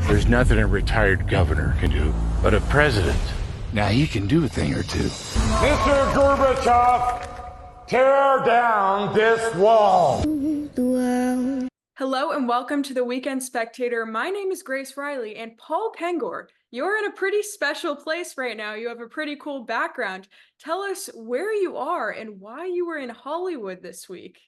There's nothing a retired governor can do, but a president, now he can do a thing or two. Mr. Gorbachev, tear down this wall. Hello and welcome to the Weekend Spectator. My name is Grace Reilly, and Paul Kengor, you're in a pretty special place right now. You have a pretty cool background. Tell us where you are and why you were in Hollywood this week.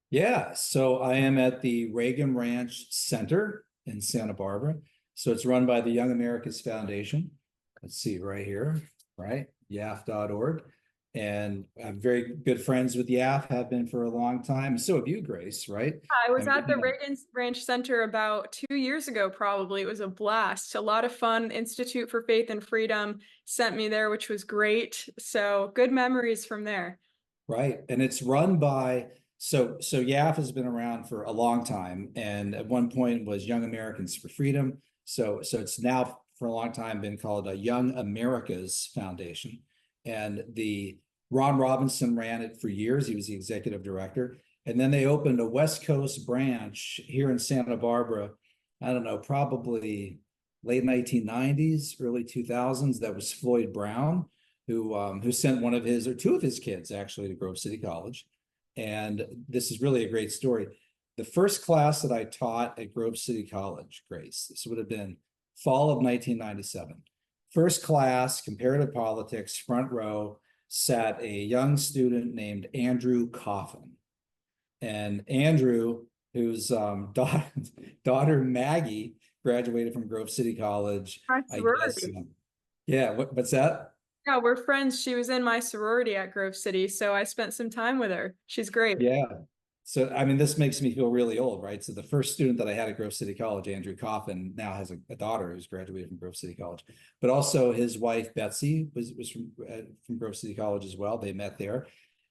Yeah, so I am at the Reagan Ranch Center in Santa Barbara. So it's run by the Young Americas Foundation. Let's see right here, right? YAF.org. And I'm very good friends with YAF, have been for a long time. So have you, Grace, right? I was at the Reagan Ranch Center about 2 years ago, probably. It was a blast. A lot of fun. Institute for Faith and Freedom sent me there, which was great. So good memories from there. Right. And it's run by, so YAF has been around for a long time. And at one point was Young Americans for Freedom. So it's now for a long time been called a Young Americas Foundation. And the Ron Robinson ran it for years. He was the executive director. And then they opened a West Coast branch here in Santa Barbara, I don't know, probably late 1990s, early 2000s. That was Floyd Brown, who sent one of his, or two of his kids actually, to Grove City College. And this is really a great story. The first class that I taught at Grove City College, Grace, this would have been fall of 1997. First class, comparative politics, front row, sat a young student named Andrew Coffin. And Andrew, whose daughter Maggie graduated from Grove City College. My sorority. Yeah, what's that? Yeah, we're friends. She was in my sorority at Grove City, so I spent some time with her. She's great. Yeah. So, I mean, this makes me feel really old, right? So the first student that I had at Grove City College, Andrew Coffin, now has a daughter who's graduated from Grove City College, but also his wife, Betsy, was from Grove City College as well. They met there.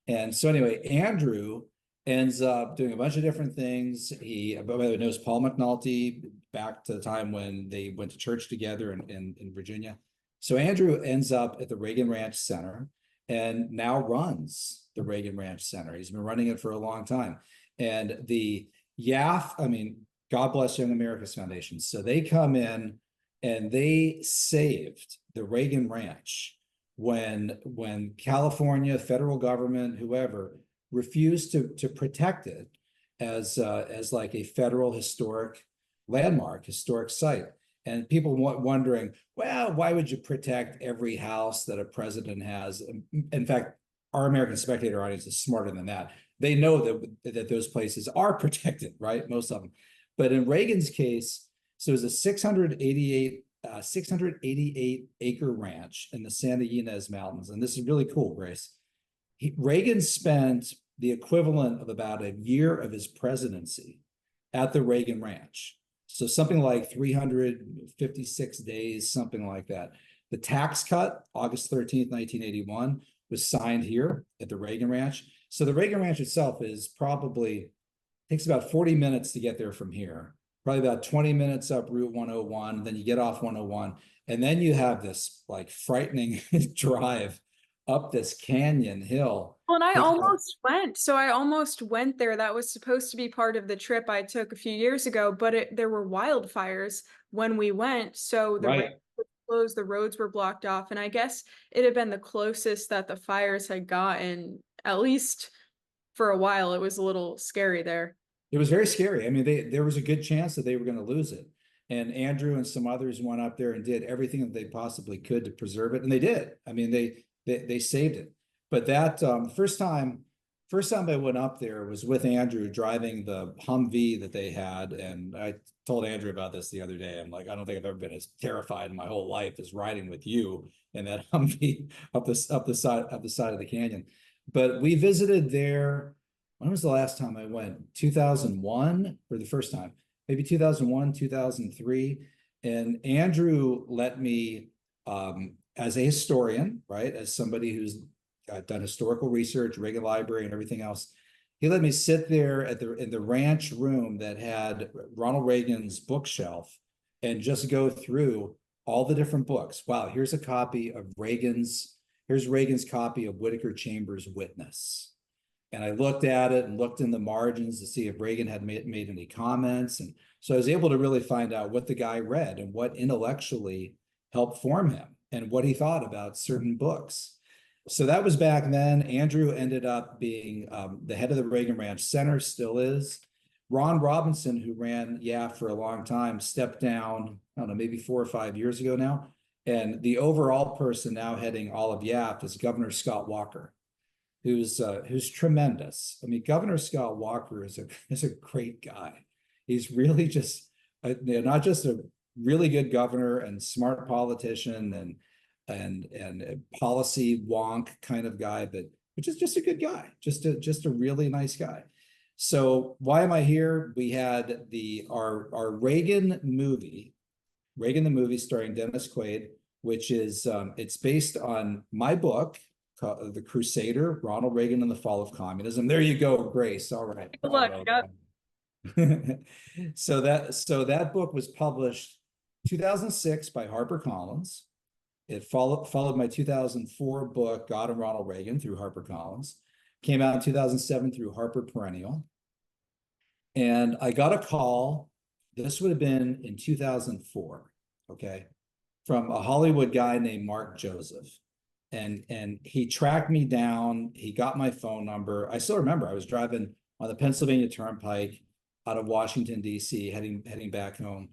And so anyway, Andrew ends up doing a bunch of different things. He, by the way, knows Paul McNulty back to the time when they went to church together in Virginia. So Andrew ends up at the Reagan Ranch Center and now runs the Reagan Ranch Center. He's been running it for a long time. And the YAF, I mean, God bless Young Americas Foundation. So they come in and they saved the Reagan Ranch when California, federal government, whoever, refused to protect it as like a federal historic landmark, historic site. And people wondering, well, why would you protect every house that a president has? In fact, our American Spectator audience is smarter than that. They know that those places are protected, right? Most of them. But in Reagan's case, so it was a 688 acre ranch in the Santa Ynez Mountains. And this is really cool, Grace. Reagan spent the equivalent of about a year of his presidency at the Reagan Ranch. So something like 356 days, something like that. The tax cut, August 13th, 1981, was signed here at the Reagan Ranch. So the Reagan Ranch itself is probably, takes about 40 minutes to get there from here, probably about 20 minutes up Route 101, then you get off 101, and then you have this like frightening drive up this canyon hill. Well, and I almost went. So I almost went there. That was supposed to be part of the trip I took a few years ago, but there were wildfires when we went. So the roads were closed, the roads were blocked off. And I guess it had been the closest that the fires had gotten, at least for a while. It was a little scary there. It was very scary. I mean, there was a good chance that they were going to lose it. And Andrew and some others went up there and did everything that they possibly could to preserve it. And they did. I mean, they saved it. But that first time I went up there was with Andrew driving the Humvee that they had. And I told Andrew about this the other day. I'm like, I don't think I've ever been as terrified in my whole life as riding with you in that Humvee up the side of the canyon. But we visited there. When was the last time I went? 2001 or the first time? Maybe 2001, 2003. And Andrew let me, as a historian, right, as somebody who's done historical research, Reagan Library and everything else, he let me sit there in the ranch room that had Ronald Reagan's bookshelf and just go through all the different books. Wow, here's a copy of here's Reagan's copy of Whittaker Chambers' Witness. And I looked at it and looked in the margins to see if Reagan had made any comments. And so I was able to really find out what the guy read and what intellectually helped form him and what he thought about certain books. So that was back then. Andrew ended up being the head of the Reagan Ranch Center, still is. Ron Robinson, who ran YAF for a long time, stepped down, I don't know, maybe 4 or 5 years ago now. And the overall person now heading all of YAF is Governor Scott Walker, who's tremendous. I mean, Governor Scott Walker is a great guy. He's really just not just a really good governor and smart politician and a policy wonk kind of guy, but just a good guy, just a really nice guy. So why am I here? We had our Reagan movie, Reagan the movie starring Dennis Quaid, which is it's based on my book, The Crusader, Ronald Reagan and the Fall of Communism. There you go, Grace. All right. Good luck. Yep. So that book was published 2006 by HarperCollins. It followed my 2004 book, God and Ronald Reagan, through HarperCollins. Came out in 2007 through Harper Perennial. And I got a call, this would have been in 2004, okay, from a Hollywood guy named Mark Joseph. And he tracked me down. He got my phone number. I still remember I was driving on the Pennsylvania Turnpike out of Washington, D.C., heading back home.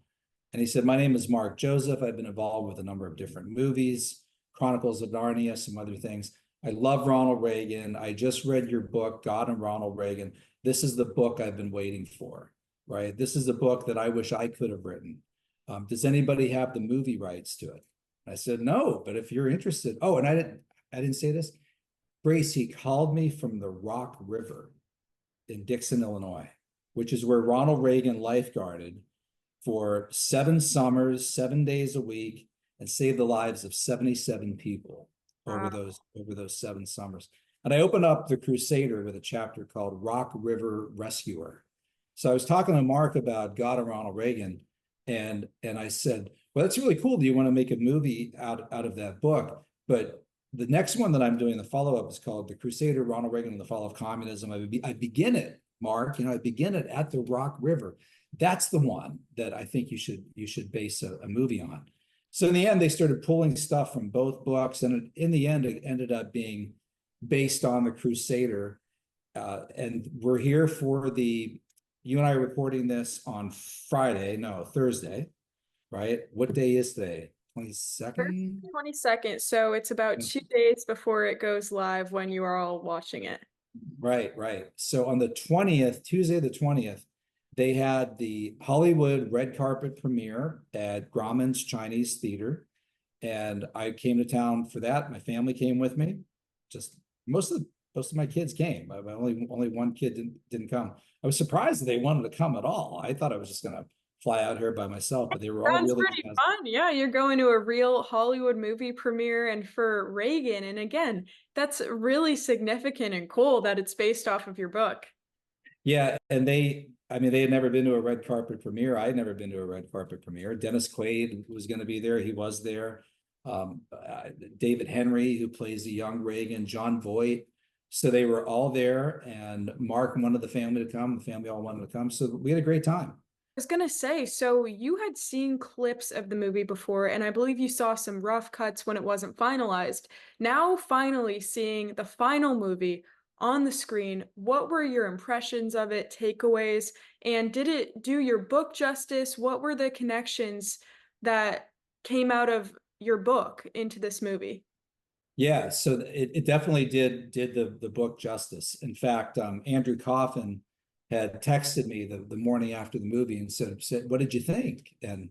And he said, my name is Mark Joseph. I've been involved with a number of different movies, Chronicles of Narnia, some other things. I love Ronald Reagan. I just read your book, God and Ronald Reagan. This is the book I've been waiting for, right? This is a book that I wish I could have written. Does anybody have the movie rights to it? I said, no, but if you're interested. Oh, and I didn't say this. Grace, he called me from the Rock River in Dixon, Illinois, which is where Ronald Reagan lifeguarded for 7 summers, 7 days a week, and saved the lives of 77 people over those 7 summers. And I opened up The Crusader with a chapter called Rock River Rescuer. So I was talking to Mark about God and Ronald Reagan, and I said, well, that's really cool. Do you want to make a movie out of that book? But the next one that I'm doing, the follow-up, is called The Crusader, Ronald Reagan and the Fall of Communism. I begin it, Mark, I begin it at the Rock River. That's the one that I think you should base a movie on. So in the end, they started pulling stuff from both books, and in the end, it ended up being based on The Crusader. And we're here for you and I are recording this on Thursday, right? What day is today? 22nd? 22nd. So it's about 2 days before it goes live when you are all watching it. Right. So on the 20th, Tuesday the 20th, they had the Hollywood red carpet premiere at Grauman's Chinese Theater. And I came to town for that. My family came with me. Just most of my kids came. Only one kid didn't come. I was surprised that they wanted to come at all. I thought I was just gonna fly out here by myself, but they were all really pretty fun. Yeah, you're going to a real Hollywood movie premiere, and for Reagan. And again, that's really significant and cool that it's based off of your book. Yeah, and they had never been to a red carpet premiere. I had never been to a red carpet premiere. Dennis Quaid was going to be there. He was there. David Henrie, who plays the young Reagan, John Voight. So they were all there, and Mark wanted the family to come. The family all wanted to come. So we had a great time. I was going to say, so you had seen clips of the movie before, and I believe you saw some rough cuts when it wasn't finalized. Now, finally seeing the final movie on the screen, what were your impressions of it, takeaways, and did it do your book justice? What were the connections that came out of your book into this movie? Yeah, so it definitely did the book justice. In fact, Andrew Coffin had texted me the morning after the movie and said, what did you think? And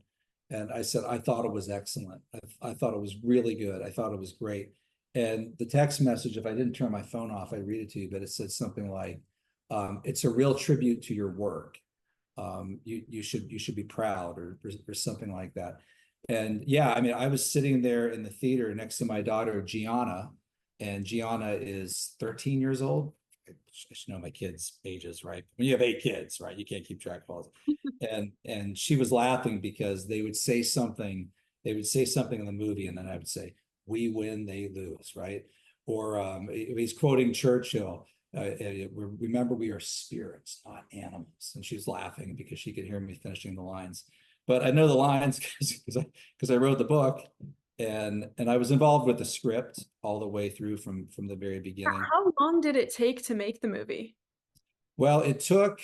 I said, I thought it was excellent. I thought it was really good. I thought it was great. And the text message, if I didn't turn my phone off, I'd read it to you, but it said something like, it's a real tribute to your work. You should be proud, or something like that. And yeah, I was sitting there in the theater next to my daughter, Gianna, and Gianna is 13 years old. I should know my kids' ages, right? When you have 8 kids, right? You can't keep track of all this. And she was laughing because they would say something in the movie, and then I would say, we win, they lose, right? Or he's quoting Churchill, remember, we are spirits, not animals. And she's laughing because she could hear me finishing the lines. But I know the lines because I wrote the book, and I was involved with the script all the way through from the very beginning. How long did it take to make the movie? Well, it took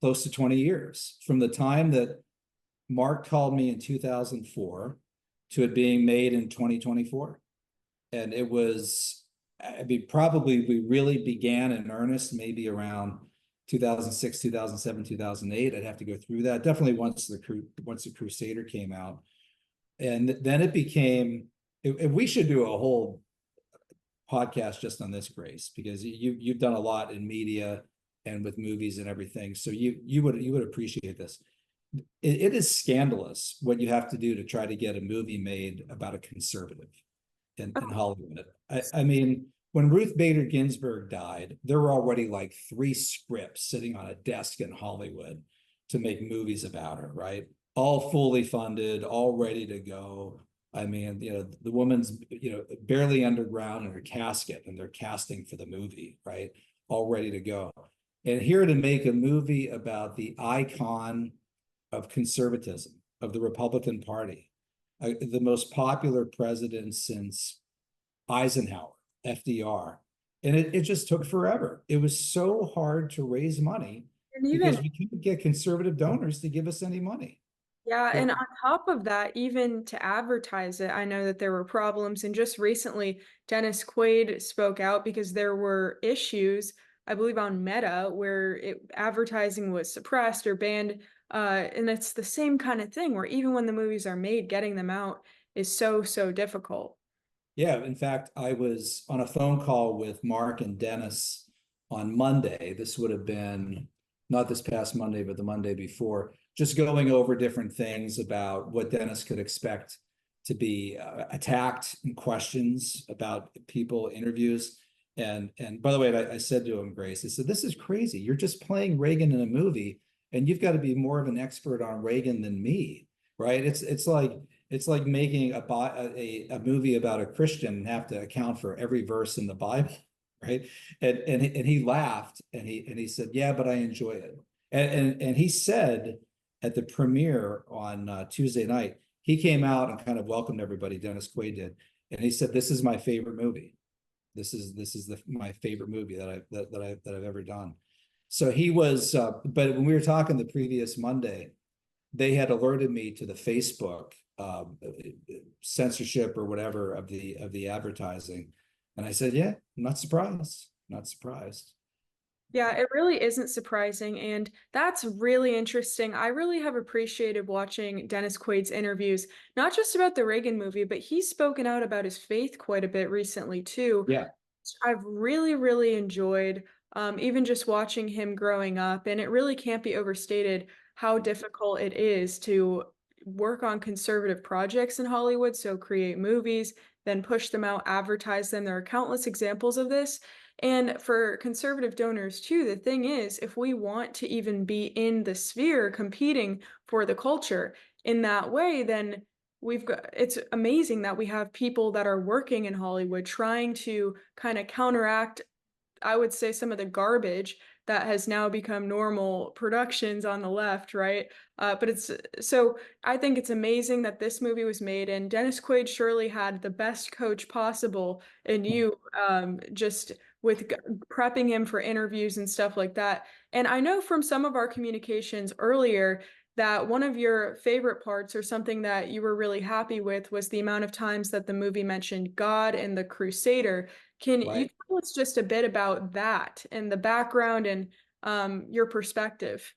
close to 20 years from the time that Mark called me in 2004 to it being made in 2024. And it was, I mean, probably we really began in earnest maybe around 2006, 2007, 2008. I'd have to go through that. Definitely once the Crusader came out. And then it became, we should do a whole podcast just on this, Grace, because you've done a lot in media and with movies and everything. So you would appreciate this. It is scandalous what you have to do to try to get a movie made about a conservative in Hollywood. I mean, when Ruth Bader Ginsburg died, there were already like 3 scripts sitting on a desk in Hollywood to make movies about her, right? All fully funded, all ready to go. I mean, the woman's, barely underground in her casket, and they're casting for the movie, right? All ready to go. And here to make a movie about the icon of conservatism, of the Republican Party, the most popular president since Eisenhower, FDR. And it just took forever. It was so hard to raise money because we couldn't get conservative donors to give us any money. Yeah, and on top of that, even to advertise it, I know that there were problems. And just recently, Dennis Quaid spoke out because there were issues, I believe, on Meta where advertising was suppressed or banned. And it's the same kind of thing where even when the movies are made, getting them out is so difficult. Yeah, in fact, I was on a phone call with Mark and Dennis on Monday. This would have been not this past Monday, but the Monday before, just going over different things about what Dennis could expect to be attacked and questions about people, interviews. And by the way, I said to him, Grace, I said, this is crazy. You're just playing Reagan in a movie, and you've got to be more of an expert on Reagan than me, right? It's like making a movie about a Christian and have to account for every verse in the Bible, right? And he laughed and he said, yeah, but I enjoy it. And he said at the premiere on Tuesday night, he came out and kind of welcomed everybody. Dennis Quaid did, and he said, "This is my favorite movie. This is my favorite movie that I've ever done." So he was. But when we were talking the previous Monday, they had alerted me to the Facebook censorship or whatever of the advertising, and I said, "Yeah, I'm not surprised. Not surprised." Yeah, it really isn't surprising, and that's really interesting. I really have appreciated watching Dennis Quaid's interviews, not just about the Reagan movie, but he's spoken out about his faith quite a bit recently too. Yeah. I've really enjoyed even just watching him growing up, and it really can't be overstated how difficult it is to work on conservative projects in Hollywood. So create movies, then push them out, advertise them. There are countless examples of this. And for conservative donors too, the thing is, if we want to even be in the sphere competing for the culture in that way, then it's amazing that we have people that are working in Hollywood trying to kind of counteract, I would say, some of the garbage that has now become normal productions on the left, right? So I think it's amazing that this movie was made, and Dennis Quaid surely had the best coach possible in you, just with prepping him for interviews and stuff like that. And I know from some of our communications earlier that one of your favorite parts, or something that you were really happy with, was the amount of times that the movie mentioned God and the Crusader. Can you tell us just a bit about that and the background and your perspective?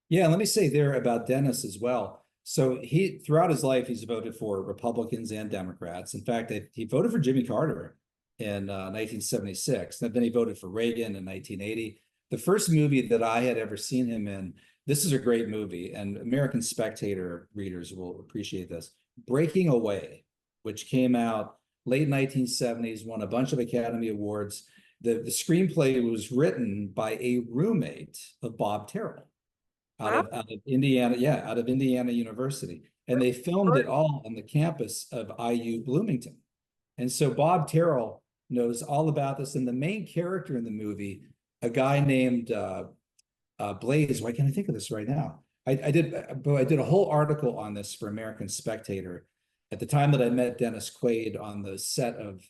Yeah, let me say there about Dennis as well. So he, throughout his life, he's voted for Republicans and Democrats. In fact, he voted for Jimmy Carter in 1976. And then he voted for Reagan in 1980. The first movie that I had ever seen him in, this is a great movie, and American Spectator readers will appreciate this, Breaking Away, which came out late 1970s, won a bunch of Academy Awards. The screenplay was written by a roommate of Bob Terrell out of Indiana, out of Indiana University. And they filmed it all on the campus of IU Bloomington. And so Bob Terrell knows all about this. And the main character in the movie, a guy named Blaze, why can't I think of this right now? I did a whole article on this for American Spectator at the time that I met Dennis Quaid on the set of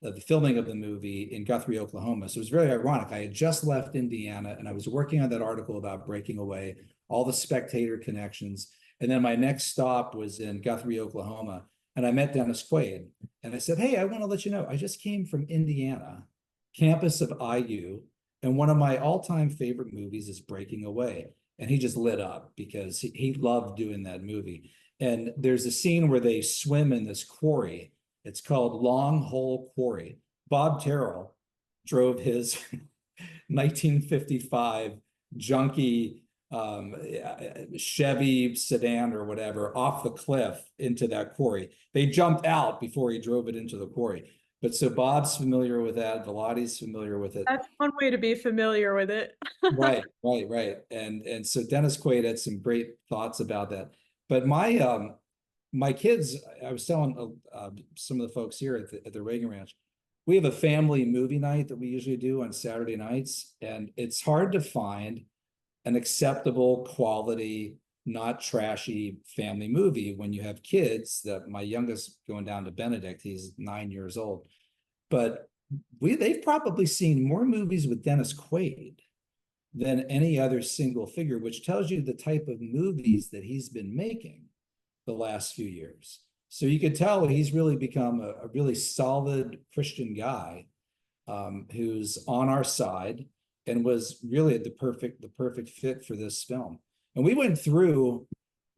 the filming of the movie in Guthrie, Oklahoma. So it was very ironic. I had just left Indiana and I was working on that article about breaking away, all the Spectator connections. And then my next stop was in Guthrie, Oklahoma. And I met Dennis Quaid. And I said, hey, I want to let you know, I just came from Indiana, campus of IU. And one of my all-time favorite movies is Breaking Away. And he just lit up because he loved doing that movie. And there's a scene where they swim in this quarry. It's called Long Hole Quarry. Bob Terrell drove his 1955 junky Chevy sedan or whatever off the cliff into that quarry. They jumped out before he drove it into the quarry. But so Bob's familiar with that. Velati's familiar with it. That's one way to be familiar with it. Right. And so Dennis Quaid had some great thoughts about that. But my kids, I was telling some of the folks here at the Reagan Ranch, we have a family movie night that we usually do on Saturday nights, and it's hard to find an acceptable quality, not trashy family movie when you have kids. That my youngest going down to Benedict, he's 9 years old, but they've probably seen more movies with Dennis Quaid than any other single figure, which tells you the type of movies that he's been making the last few years. So you could tell he's really become a really solid Christian guy who's on our side and was really the perfect fit for this film. And we went through,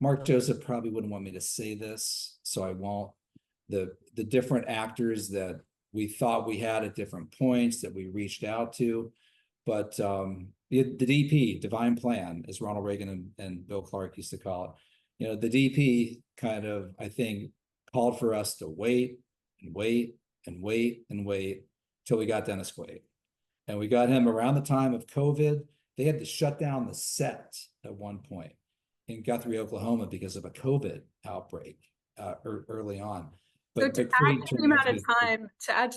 Mark Joseph probably wouldn't want me to say this, so I won't, the different actors that we thought we had at different points that we reached out to. But the DP, Divine Plan, as Ronald Reagan and Bill Clark used to call it, you know, the DP kind of, I think, called for us to wait and wait and wait and wait till we got Dennis Quaid. And we got him around the time of COVID. They had to shut down the set at one point in Guthrie, Oklahoma, because of a COVID outbreak early on. But so to add to the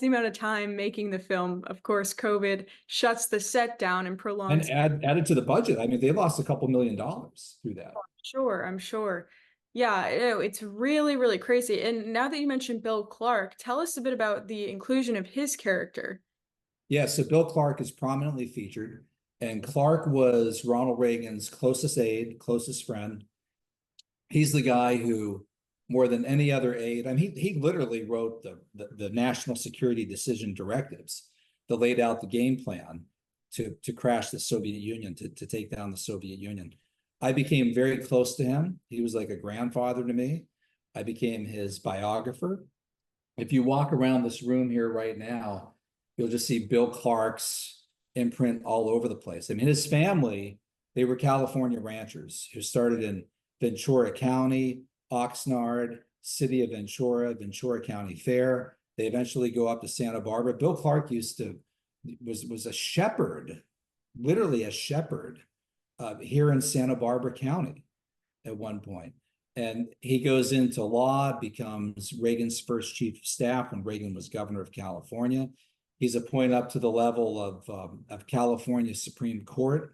amount of time making the film, of course, COVID shuts the set down and prolongs. And added to the budget. I mean, they lost a couple $1 million through that. I'm sure. Yeah, it's really, really crazy. And now that you mentioned Bill Clark, tell us a bit about the inclusion of his character. Yeah, so Bill Clark is prominently featured, and Clark was Ronald Reagan's closest aide, closest friend. He's the guy who, more than any other aide, I mean, he literally wrote the national security decision directives that laid out the game plan to crash the Soviet Union, to take down the Soviet Union. I became very close to him. He was like a grandfather to me. I became his biographer. If you walk around this room here right now, you'll just see Bill Clark's imprint all over the place. I mean, his family, they were California ranchers who started in Ventura County, Oxnard, city of Ventura, Ventura County Fair. They eventually go up to Santa Barbara. Bill Clark was a shepherd, literally a shepherd here in Santa Barbara County at one point. And he goes into law, becomes Reagan's first chief of staff when Reagan was governor of California. He's appointed up to the level of California Supreme Court,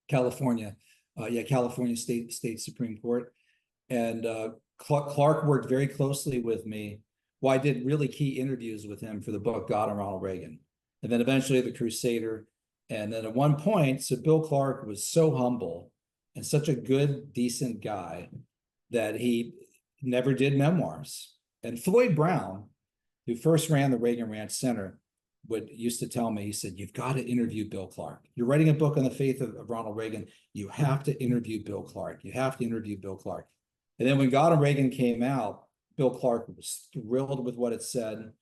California State Supreme Court. And Clark worked very closely with me. Well, I did really key interviews with him for the book God and Ronald Reagan, and then eventually the Crusader. And then at one point, so Bill Clark was so humble and such a good, decent guy that he never did memoirs. And Floyd Brown, who first ran the Reagan Ranch Center, used to tell me, he said, you've got to interview Bill Clark. You're writing a book on the faith of Ronald Reagan. You have to interview Bill Clark. You have to interview Bill Clark. And then when God and Reagan came out, Bill Clark was thrilled with what it said.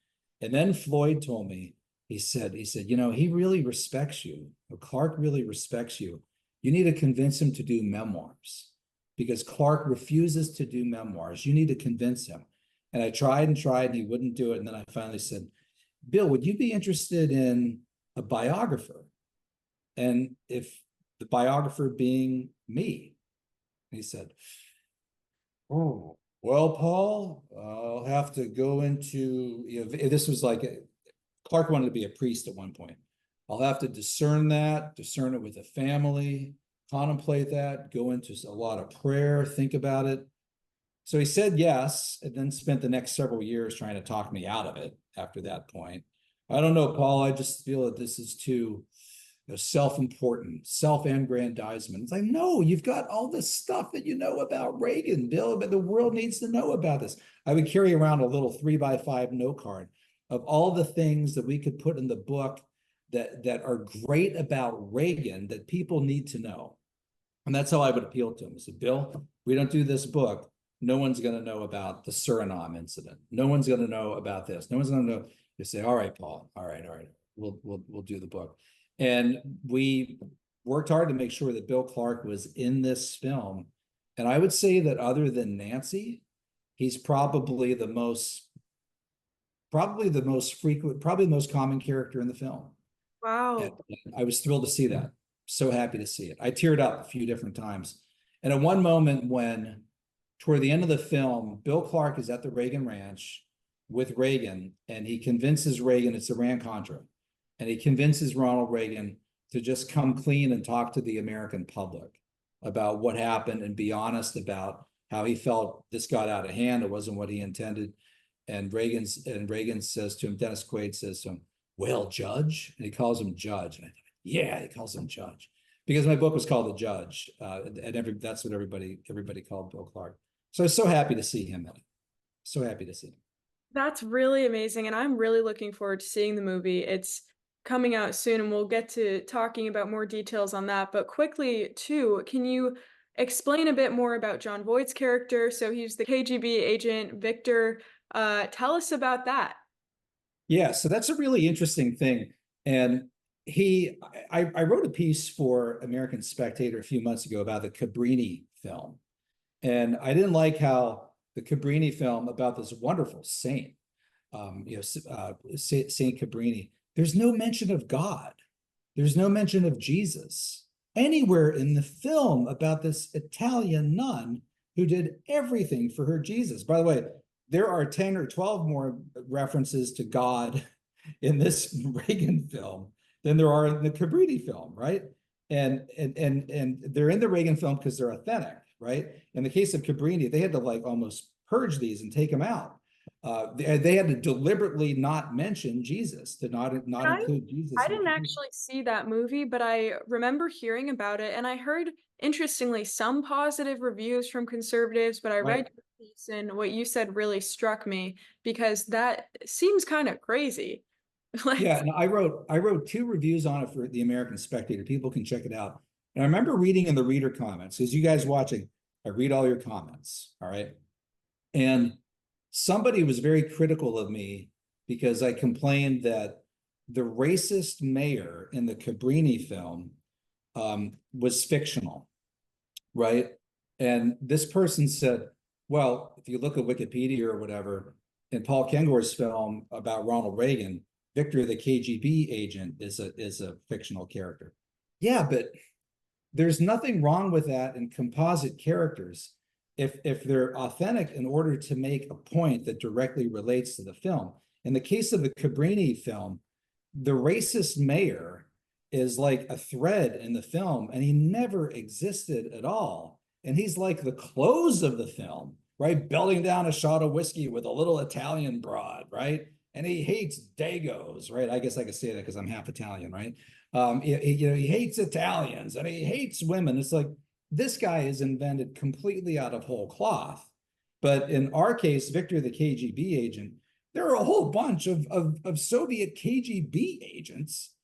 And then Floyd told me, he said, you know, he really respects you. Clark really respects you. You need to convince him to do memoirs because Clark refuses to do memoirs. You need to convince him. And I tried and he wouldn't do it. And then I finally said, Bill, would you be interested in a biographer? And if the biographer being me? And he said, oh, well, Paul, I'll have to go into, you know, this was like Clark wanted to be a priest at one point. I'll have to discern it with a family, contemplate that, go into a lot of prayer, think about it. So he said yes, and then spent the next several years trying to talk me out of it after that point. I don't know, Paul, I just feel that this is too self-important, self-aggrandizement. It's like, no, you've got all this stuff that you know about Reagan, Bill, but the world needs to know about this. I would carry around a little 3x5 note card of all the things that we could put in the book that are great about Reagan that people need to know. And that's how I would appeal to him. I said, Bill, we don't do this book, no one's going to know about the Suriname incident. No one's going to know about this. No one's going to know. You say, all right, Paul, all right, we'll do the book. And we worked hard to make sure that Bill Clark was in this film. And I would say that other than Nancy, he's probably the most frequent, probably the most common character in the film. Wow. And I was thrilled to see that. So happy to see it. I teared up a few different times. And at one moment when, toward the end of the film, Bill Clark is at the Reagan Ranch with Reagan, and he convinces Reagan, it's Iran-Contra, and he convinces Ronald Reagan to just come clean and talk to the American public about what happened and be honest about how he felt this got out of hand. It wasn't what he intended. And Reagan says to him, Dennis Quaid says to him, well, Judge, and he calls him Judge. And I thought, yeah, he calls him Judge, because my book was called The Judge, and that's what everybody called Bill Clark. So I was so happy to see him in it. So happy to see him. That's really amazing, and I'm really looking forward to seeing the movie. It's coming out soon, and we'll get to talking about more details on that. But quickly, too, can you explain a bit more about Jon Voight's character? So he's the KGB agent, Victor. Tell us about that. Yeah, so that's a really interesting thing. And I wrote a piece for American Spectator a few months ago about the Cabrini film. And I didn't like how the Cabrini film about this wonderful saint, Saint Cabrini, there's no mention of God. There's no mention of Jesus anywhere in the film about this Italian nun who did everything for her Jesus. By the way, there are 10 or 12 more references to God in this Reagan film than there are in the Cabrini film, right? And they're in the Reagan film because they're authentic, right? In the case of Cabrini, they had to like almost purge these and take them out. They had to deliberately not mention Jesus, to not include Jesus. I didn't actually see that movie, but I remember hearing about it, and I heard, interestingly, some positive reviews from conservatives, but I read your piece, and what you said really struck me, because that seems kind of crazy. Yeah, and I wrote 2 reviews on it for the American Spectator. People can check it out. And I remember reading in the reader comments, because you guys watching, I read all your comments, all right? And somebody was very critical of me because I complained that the racist mayor in the Cabrini film was fictional, right? And this person said, well, if you look at Wikipedia or whatever, in Paul Kengor's film about Ronald Reagan, Victor, the KGB agent, is a fictional character. Yeah, but there's nothing wrong with that in composite characters if they're authentic in order to make a point that directly relates to the film. In the case of the Cabrini film, the racist mayor is like a thread in the film, and he never existed at all. And he's like the close of the film, right? Belting down a shot of whiskey with a little Italian broad, right? And he hates Dagos, right? I guess I could say that because I'm half Italian, right? He hates Italians and he hates women. It's like, this guy is invented completely out of whole cloth. But in our case, Victor, the KGB agent, there are a whole bunch of Soviet KGB agents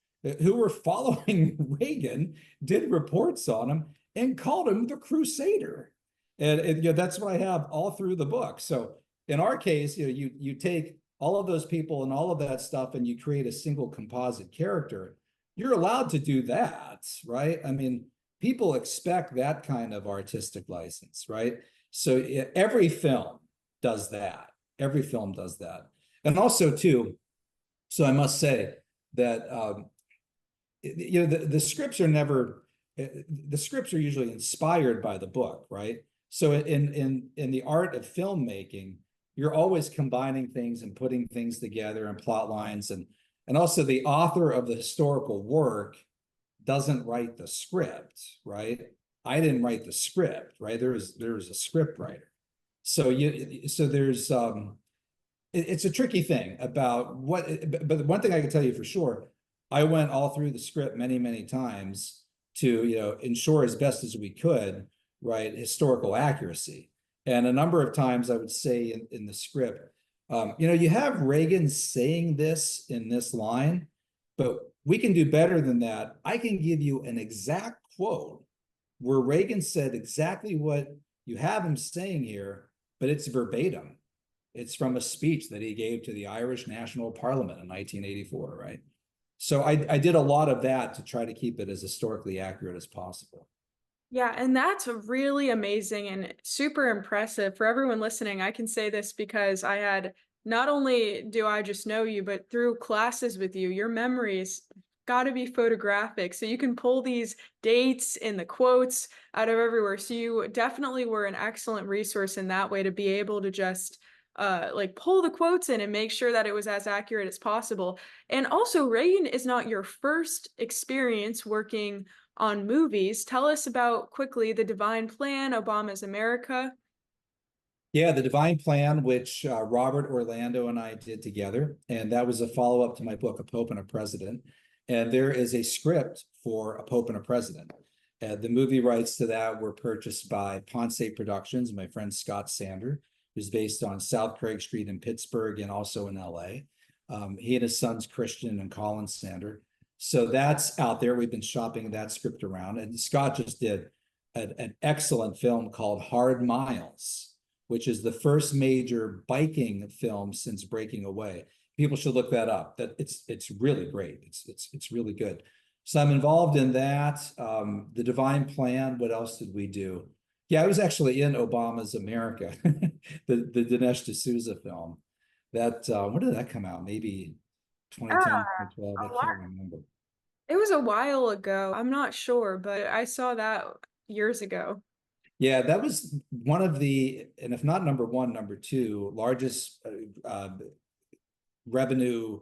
who were following Reagan, did reports on him, and called him the Crusader. And that's what I have all through the book. So in our case, you take all of those people and all of that stuff, and you create a single composite character. You're allowed to do that, right? I mean, people expect that kind of artistic license, right? So every film does that. Every film does that. And also too, so I must say that, the scripts are never, the scripts are usually inspired by the book, right? So in the art of filmmaking, you're always combining things and putting things together and plot lines. And And also the author of the historical work doesn't write the script, right? I didn't write the script, right? There was a script writer. So there's it's a tricky thing about what, but one thing I can tell you for sure, I went all through the script many, many times to, ensure as best as we could, right, historical accuracy. And a number of times I would say in the script, you have Reagan saying this in this line, but we can do better than that. I can give you an exact quote where Reagan said exactly what you have him saying here, but it's verbatim. It's from a speech that he gave to the Irish National Parliament in 1984, right? So I did a lot of that to try to keep it as historically accurate as possible. Yeah, and that's really amazing and super impressive. For everyone listening, I can say this because I had, not only do I just know you, but through classes with you, your memories got to be photographic. So you can pull these dates and the quotes out of everywhere. So you definitely were an excellent resource in that way to be able to just like pull the quotes in and make sure that it was as accurate as possible. And also, Reagan is not your first experience working on movies. Tell us about quickly The Divine Plan, Obama's America. Yeah, The Divine Plan, which Robert Orlando and I did together. And that was a follow-up to my book, A Pope and a President. And there is a script for A Pope and a President. The movie rights to that were purchased by Ponce Productions, my friend Scott Sander, who's based on South Craig Street in Pittsburgh and also in LA. He and his sons, Christian and Colin Sander. So that's out there. We've been shopping that script around. And Scott just did an excellent film called Hard Miles, which is the first major biking film since Breaking Away. People should look that up. That it's really great. It's really good. So I'm involved in that. The Divine Plan. What else did we do? Yeah, I was actually in Obama's America, the Dinesh D'Souza film. That when did that come out? Maybe 2010, 2012. I can't remember. It was a while ago. I'm not sure, but I saw that years ago. Yeah, that was one of the, and if not number one, number two largest revenue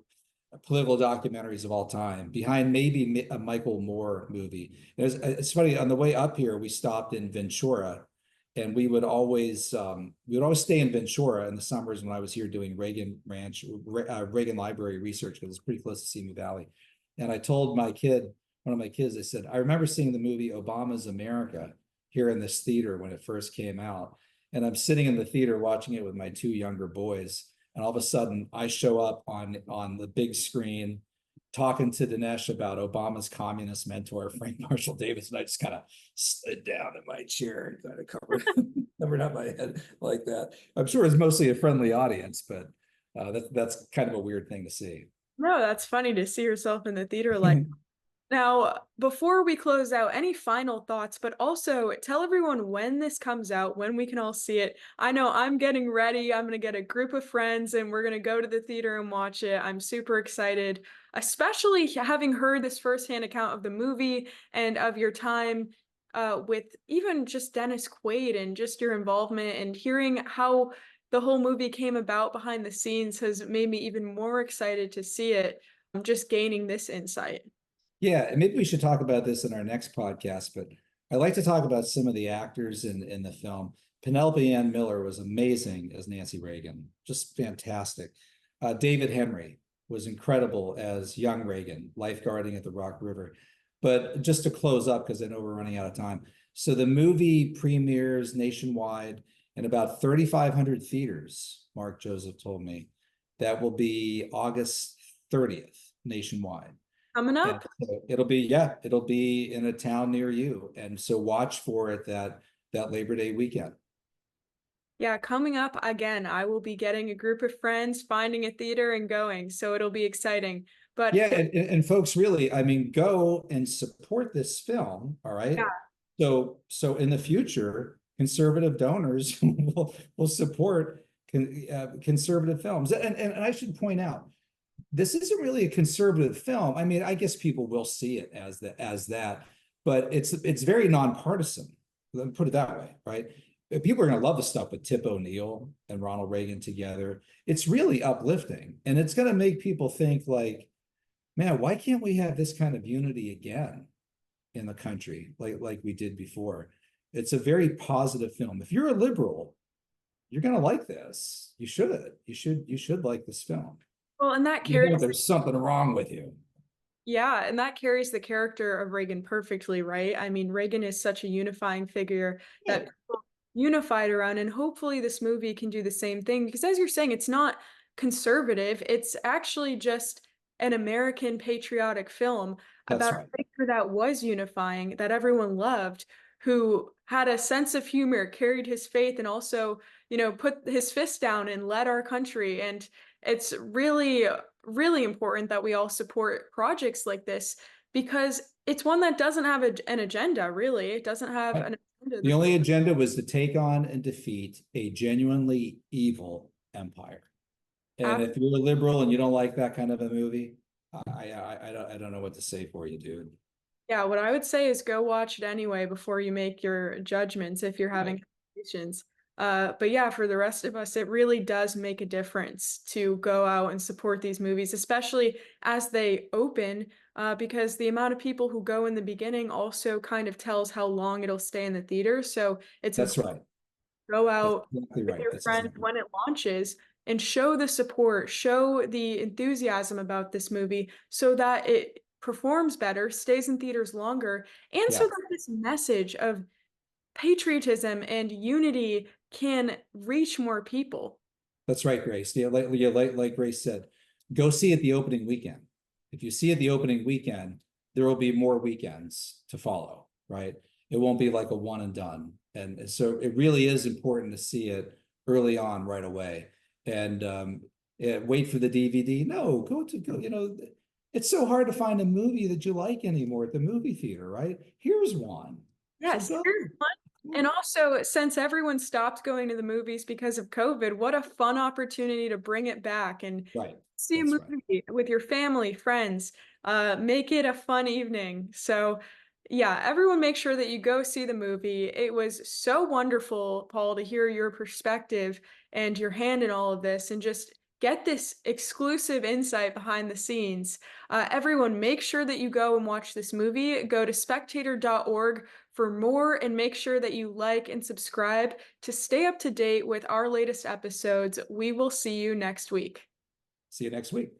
political documentaries of all time, behind maybe a Michael Moore movie. It's funny, on the way up here, we stopped in Ventura, and we would always stay in Ventura in the summers when I was here doing Reagan Ranch, Reagan Library research, because it's pretty close to Simi Valley. And I told one of my kids, I said, I remember seeing the movie Obama's America here in this theater when it first came out. And I'm sitting in the theater watching it with my two younger boys. And all of a sudden I show up on the big screen talking to Dinesh about Obama's communist mentor, Frank Marshall Davis. And I just kind of slid down in my chair and kind of covered up my head like that. I'm sure it's mostly a friendly audience, but that's kind of a weird thing to see. No, that's funny to see yourself in the theater like. Now, before we close out, any final thoughts, but also tell everyone when this comes out, when we can all see it. I know I'm getting ready. I'm going to get a group of friends and we're going to go to the theater and watch it. I'm super excited, especially having heard this firsthand account of the movie and of your time with even just Dennis Quaid and just your involvement, and hearing how the whole movie came about behind the scenes has made me even more excited to see it. I'm just gaining this insight. Yeah, and maybe we should talk about this in our next podcast, but I'd like to talk about some of the actors in the film. Penelope Ann Miller was amazing as Nancy Reagan, just fantastic. David Henrie was incredible as young Reagan, lifeguarding at the Rock River. But just to close up, because I know we're running out of time. So the movie premieres nationwide in about 3,500 theaters, Mark Joseph told me. That will be August 30th nationwide. Coming up. So it'll be in a town near you. And so watch for it that Labor Day weekend. Yeah, coming up again, I will be getting a group of friends, finding a theater and going. So it'll be exciting. But yeah, and folks, really, I mean, go and support this film. All right. Yeah. So in the future, conservative donors will support conservative films. And I should point out, this isn't really a conservative film. I mean, I guess people will see it as that, but it's very nonpartisan. Let me put it that way, right? People are going to love the stuff with Tip O'Neill and Ronald Reagan together. It's really uplifting, and it's going to make people think like, man, why can't we have this kind of unity again in the country like we did before? It's a very positive film. If you're a liberal, you're gonna like this. You should like this film. Well, and that You know carries, there's something wrong with you. yeah, and that carries the character of Reagan perfectly, right? I mean, Reagan is such a unifying figure that people unified around, and hopefully this movie can do the same thing. Because as you're saying, it's not conservative, it's actually just an American patriotic film That's about right. a figure that was unifying, that everyone loved, who had a sense of humor, carried his faith, and also, put his fist down and led our country. And it's really important that we all support projects like this, because it's one that doesn't have an agenda, really. It doesn't have an agenda. The only agenda was to take on and defeat a genuinely evil empire. And if you're a liberal and you don't like that kind of a movie, I don't know what to say for you, dude. Yeah, what I would say is go watch it anyway before you make your judgments if you're having conversations. But yeah, for the rest of us, it really does make a difference to go out and support these movies, especially as they open, because the amount of people who go in the beginning also kind of tells how long it'll stay in the theater. So it's That's right. go That's out exactly with right. your That's friends exactly when it launches and show the support, show the enthusiasm about this movie so that it performs better, stays in theaters longer, and so yeah. that this message of patriotism and unity can reach more people. That's right, Grace. Like Grace said, go see it the opening weekend. If you see it the opening weekend, there will be more weekends to follow, right? It won't be like a one and done. And so it really is important to see it early on right away. And wait for the DVD. No, go. It's so hard to find a movie that you like anymore at the movie theater, right? Here's one. Yes, So here's one. And also, since everyone stopped going to the movies because of COVID, what a fun opportunity to bring it back and right. see a That's right. movie with your family, friends. Make it a fun evening. So, yeah, everyone make sure that you go see the movie. It was so wonderful, Paul, to hear your perspective and your hand in all of this and just get this exclusive insight behind the scenes. Everyone, make sure that you go and watch this movie. Go to spectator.org for more and make sure that you like and subscribe to stay up to date with our latest episodes. We will see you next week. See you next week.